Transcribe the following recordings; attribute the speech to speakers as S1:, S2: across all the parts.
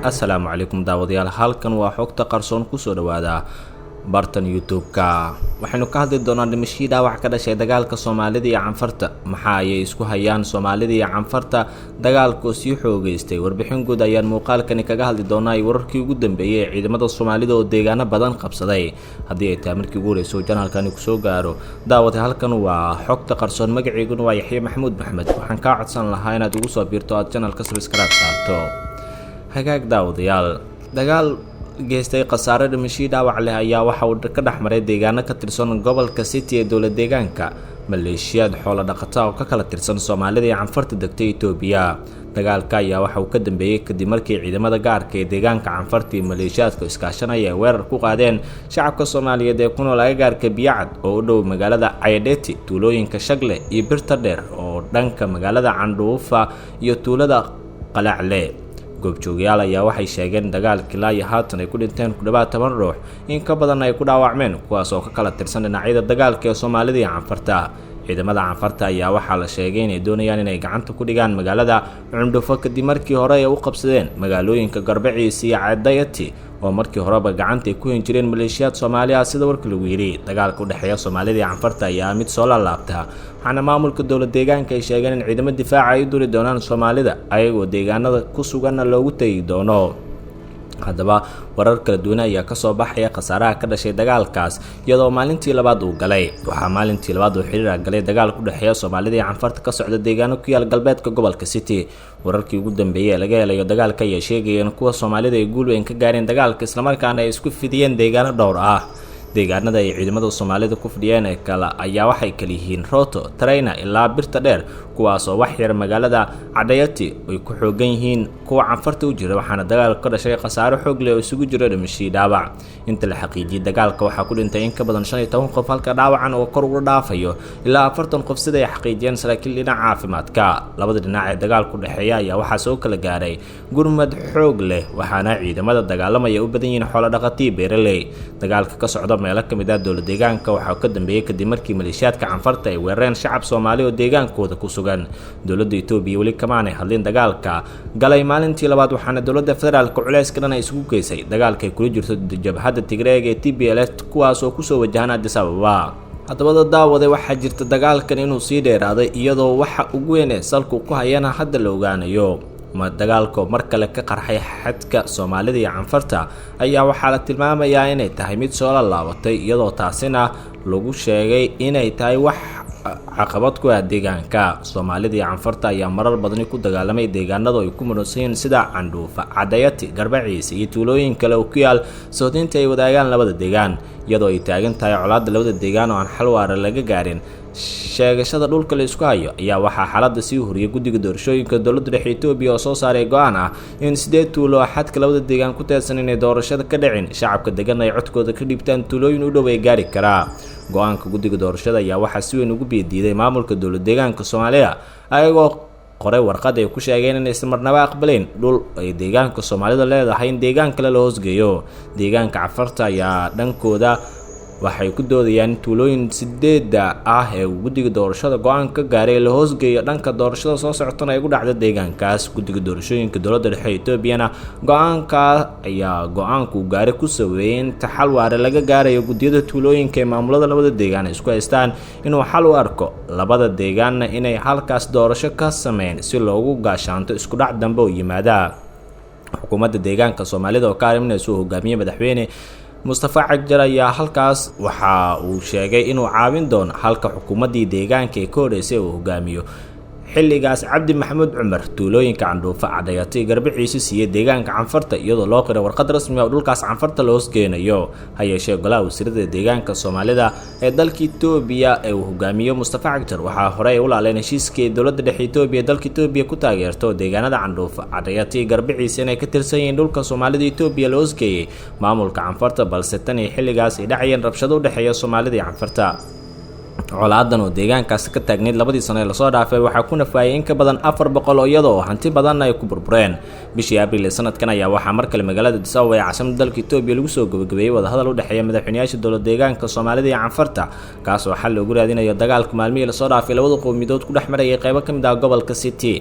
S1: Assalaamu calaykum daawadayaal, halkan waa xogta qarsoon ku soo dhawaada bartan YouTube-ka. Waxaynu ka hadli doonaa dhimashadii dhaawac ka dhashay dagaalka Soomaalida iyo Canfarta. Maxaa ay isku hayaan Soomaalida iyo Canfarta dagaalku sii xoogaystay? Warbixin guud ayaan muuqaalkani kaga hadli doonaa wararkii ugu dambeeyay ee ciidamada Soomaalida oo deegaano badan qabsaday. Haddii ay tahay markii ugu horreysay channelkani ku soo gaaro, daawada halkan waa xogta qarsoon. Magaciiguna waa Yaxye Maxamuud Maxmed. Waxaan ka codsan lahaa inaad ugu soo biirto aad channelka subscribe saarto. hagaag daawadayaal, dagaal geystay khasaare dhimashadii dhaawac leh ayaa waxa uu ka dhaxmaray deegaano ka tirsan gobolka City ee dowlad deegaanka maleeshiyad xoolo dhaqato oo ka kala tirsan Soomaalida iyo Canfarta degtay Itoobiya. dagaalka ayaa waxa uu ka dambeeyay kadib markii ciidamada gaarka ee deegaanka Canfarta iyo maleeshiyadka iskaashanaya weerar ku qaadeen shacabka Soomaaliyeed ee ku nool agagaarka Biyacad oo u dhow magaalada Ayadeti, tuulooyinka Shagle iyo Birta Dheer oo dhanka magaalada Candhuufa iyo tuulada Qalacle. goobjoogayaal ayaa waxay sheegeen dagaalkii ilaa iyo haatan ay ku dhinteen ku dhawaad 10 ruux, in ka badan ay ku dhaawacmeen, kuwaas oo ka kala tirsan dhinacyada dagaalka ee Soomaalida iyo Canfarta. ciidamada Canfarta ayaa waxaa la sheegay inay doonayaan inay gacanta ku dhigaan magaalada Cundhufo kadib markii hore ay u qabsadeen magaalooyinka Garbaciis iyo Cadayati oo markii horeba gacanta ku hayn jireen maleeshiyad Soomaaliya. sida warka lagu yiri, dagaalka u dhaxeeya Soomaalida iyo Canfarta ayaa mid soo laabta, waxaana maamulka dowlad deegaanka ay sheegeen in ciidamada difaaca ay duri doonaan Soomaalida ayagoo deegaanada ku sugan loogu tagi doono. haddaba warar kala duwan ayaa ka soo baxaya khasaaraha ka dhashay dagaalkaas, iyadoo maalintii labaad uu galay. waxaa maalintii labaad uu xiriir galay dagaal ku dhaxeeya Soomaalida iyo Canfarta ka socda deegaano ku yaal galbeedka gobolka City. wararkii ugu dambeeyay ee laga helayo dagaalka ayaa sheegaya in kuwa Soomaalida ay guul weyn ka gaareen dagaalka, isla markaana ay isku fidiyeen deegaano dhowr ah. deegaanada ay ciidamada Soomaalida ku fidiyeen ee kala ayaa waxay kala yihiin Roto, Tarayna ilaa Birta Dheer, kuwaas oo wax yar magaalada Cadayati ay ku xoogan yihiin kuwa Canfarta u jira. waxaana dagaalka ka dhashay khasaare xoog leh oo isugu jira dhimashadii dhaawac. inta la xaqiijiyay dagaalka waxaa ku dhintay in ka badan 15 qof, halka dhaawacan oo kor uga dhaafayo ilaa 40 qof sida ay xaqiijiyeen saraakiil dhinaca caafimaadka. labada dhinac ee dagaalku dhaxeeya ayaa waxaa soo kala gaaray gurmad xoog leh, waxaana ciidamada dagaalamaya u badan yihiin xoolo dhaqatii beeraley. dagaalka ka socda meelo ka mid ah dowlad deegaanka waxaa ka dambeeyay kadib markii maleeshiyadka Canfarta ay weerareen shacab Soomaali oo deegaankooda ku sugan. dowladda Itoobiya weli kama aanay hadlin dagaalka galay maalintii labaad, waxaana dowladda federaalka culayska dhan ay isugu geysay dagaalka ay kula jirto jabhadda Tigreega ee TPLF, kuwaas oo ku soo wajahan Addis Ababa. haddaba daawade, waxaa jirta dagaalkan inuu sii dheeraaday, iyadoo waxa ugu weyn ee salku ku hayana hadda la ogaanayo. dagaalka mar kale ka qarxay xadka Soomaalida iyo Canfarta ayaa waxaa la tilmaamayaa inay tahay mid soo laabatay, iyadoo taasina lagu sheegay inay tahay wax caqabad ku ah deegaanka. Soomaalida iyo Canfarta ayaa marar badan ku dagaalamay deegaanada ay ku muransan sida Candhuufa, Cadayati, Garbaciis iyo tuulooyin kale oo ku yaal soodinta ay wadaagaan labada deegaan, iyadoo ay taagan tahay colaadda labada deegaan oo aan xal waara laga gaarin. sheegashada dhulka la isku hayo ayaa waxaa xaaladda sii horiyay guddiga doorashooyinka dowladda dhexe Itoobiya oo soo saaray go'aan ah in 8 tuulo xadka labada deegaan ku teedsan inay doorashada ka dhicin, shacabka degan ay codkooda ka dhibtaan tuulooyin u dhow ay gaari karaa. go'aanka guddiga doorashada ayaa waxaa si weyn ugu biidiiday maamulka dowlad deegaanka Soomaaliya, ayagoo qoray warqad ay ku sheegeen in aysan marnaba aqbalayn dhul ay deegaanka Soomaalida leedahay in deegaan kale la hoosgeeyo. deegaanka Canfarta ayaa dhankooda waxay ku doodayaan tuulooyin 8 ah ee guddiga doorashada go'aan ka gaaray la hoosgeeyo dhanka doorashada soo socotana ay ugu dhacdo deegaankaas. guddiga doorashooyinka dowladda dhexe Itoobiyana go'aanku gaaray ku saweeyay in xal waara laga gaarayo guddiyada tuulooyinka ee maamulada labada deegaan isku haystaan, inuu xal u arko labada deegaanna inay halkaas doorasho ka sameeyaan si loogu gaashaanto isku dhac dambe oo yimaada. xukuumadda deegaanka Soomaalida oo ka ariminaysa hogaamiye madaxweyne Mustafa Cagjar ayaa halkaas waxa uu sheegay inuu caawin doono halka xukuumaddii deegaanka ee ka horeysay uu hogaamiyo xilligaas Cabdi Maxamuud Cumar tuulooyinka Candhuufa, Cadayati, Garbaciis iyo deegaanka Canfarta, iyadoo loo qiray warqad rasmi ah oo dhulkaas Canfarta la hoosgeenayo. ha yeeshee golaha wasiirada deegaanka Soomaalida ee dalka Itoobiya ee uu hogaamiyo Mustafa Cagjar waxaa hore u laaleen heshiiskii dowladda dhexe Itoobiya dalka Itoobiya ku taageerto deegaanada Candhuufa, Cadayati, Garbaciis inay ka tirsan yihiin dhulka Soomaalida Itoobiya la hoosgeeyay maamulka Canfarta, balse tan iyo xilligaas ay dhacayeen rabshado u dhaxeeya Soomaalida iyo Canfarta. colaadan oo deegaankaas ka taagneyd labadii sano ee la soo dhaafay waxaa ku nafaayay in ka badan 400 iyadoo hanti badan ay ku burbureen. bishii Abriil ee sanadkan ayaa waxaa mar kale magaalada Addis Ababa ee caasimadda dalka Itoobiya lagu soo gabagabeeyay wadahadal u dhaxeeya madaxweynayaasha dowlad deegaanka Soomaalida iyo Canfarta, kaas oo xal loogu raadinayo dagaalka maalmihii la soo dhaafay labada qowmiyadood ku dhex marayay qaybo ka mid ah gobolka City.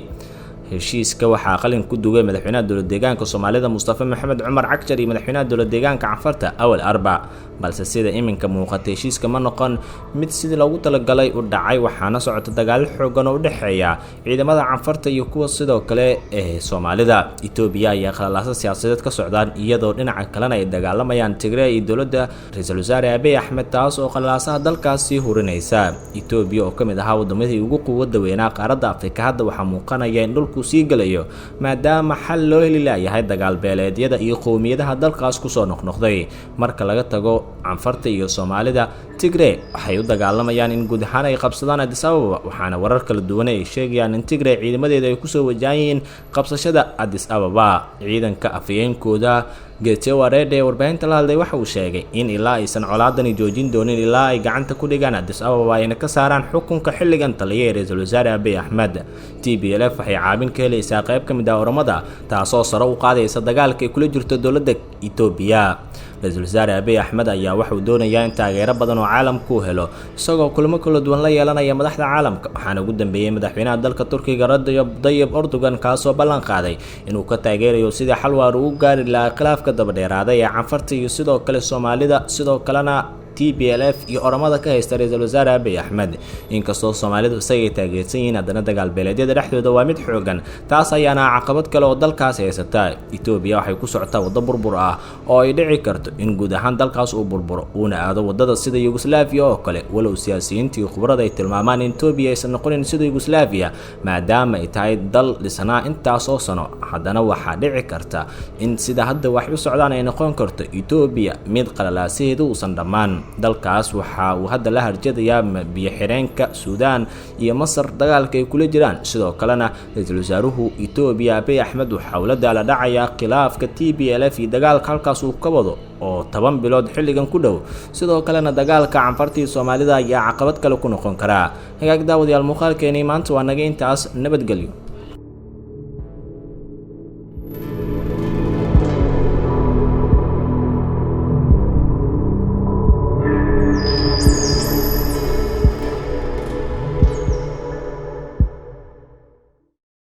S1: heshiiska waxaa qalin ku dugay madaxweynaha dowlad deegaanka Soomaalida Mustafa Maxamed Cumar Cagjar iyo madaxweynaha dowlad deegaanka Canfarta Awal Arba balse sida iminka muuqata heshiiska ma noqon mid sidii loogu talagalay u dhacay waxaana socota dagaal xooggan oo u dhaxeeya ciidamada Canfarta iyo kuwa sidoo kale ee Soomaalida. Itoobiya ayaa qalalaasa siyaasadeed ka socdaan iyadoo dhinaca kalena ay dagaalamayaan Tigray iyo dowladda Ra'iisul Wasaare Abiy Ahmed taas oo qalalaasaha dalkaasi hurinaysa. Itoobiya oo kamid ah wadamadii ugu quwadda weynaa qaaradda Afrika hadda waxaa muuqanaya in dhulku sii galayo maadaama xal loo heli lahayd dagaal beeleedyada iyo qowmiyadaha dalkaas ku soo noqnoqday. Marka laga tago Canfarta iyo Soomaalida, Tigray waxay u dagaalamayaan in guud ahaan ay qabsadaan Addis Ababa waxaana warar kala duwan ay sheegayaan in Tigray ciidamadeeda ay ku soo wajahaan qabsashada Addis Ababa. Ciidanka afayeenkooda Getachew Rede warbaahinta la hadlay waxa uu sheegay in ilaa aysan colaadani joojin doonin ilaa ay gacanta ku dhigaan Addis Ababa ayna ka saaraan xukunka xilligan taliya Ra'iisul Wasaare Abiy Ahmed. TPLF waxay caabin ka helaysaa qayb ka mid ah Oromada taasoo sare u qaadaysa dagaalka ay kula jirto dowladda Itoobiya. Ra'iisul Wasaare Abiy Ahmed ayaa waxa uu doonayaa in taageero badan oo caalamku helo isagoo kulamo kala duwan la yeelanaya madaxda caalamka waxaana ugu dambeeyay madaxweynaha dalka Turkiga Recep Tayyip Erdogan kaasoo ballan qaaday inuu ka taageerayo sidii xal waara ugu gaari lahaa khilaafka daba dheeraaday ee Canfarta iyo sidoo kale Soomaalida sidoo kalena TPLF iyo Oromada ka haysta Ra'iisul Wasaare Abiy Ahmed. Inkastoo Soomaalidu isagay taageersan yihiin haddana dagaal beeleedyada dhexdooda waa mid xoogan taas ayaana caqabad kale oo dalkaas haysata. Itoobiya waxay ku socotaa waddo burbur ah oo ay dhici karto in guud ahaan dalkaas uu burburo uuna aado wadada sida Yugoslavia oo kale walow siyaasiyiinta iyo khibrada ay tilmaamaan in Itoobiya aysan noqonin sida Yugoslavia maadaama ay tahay dal dhisnaa intaas oo sano haddana waxaa dhici karta in sida hadda wax u socdaan ay noqon karto Itoobiya mid qalalaasaheedu uusan dhammaan. dalkaas waxa uu hadda la harjadayaa biyo xireenka Suudaan iyo Masar dagaalka ay kula jiraan sidoo kalena Ra'iisul Wasaaruhu Itoobiya Abiy Ahmed waxa uu la dhacayaa khilaafka TPLF iyo dagaalka halkaas uu ka wado oo 10 bilood xilligan ku dhow sidoo kalena dagaalka Canfarta iyo Soomaalida ayaa caqabad kale ku noqon kara. hagaag daawadayaal muuqaalkeeni maanta waa naga intaas nabadgelyo.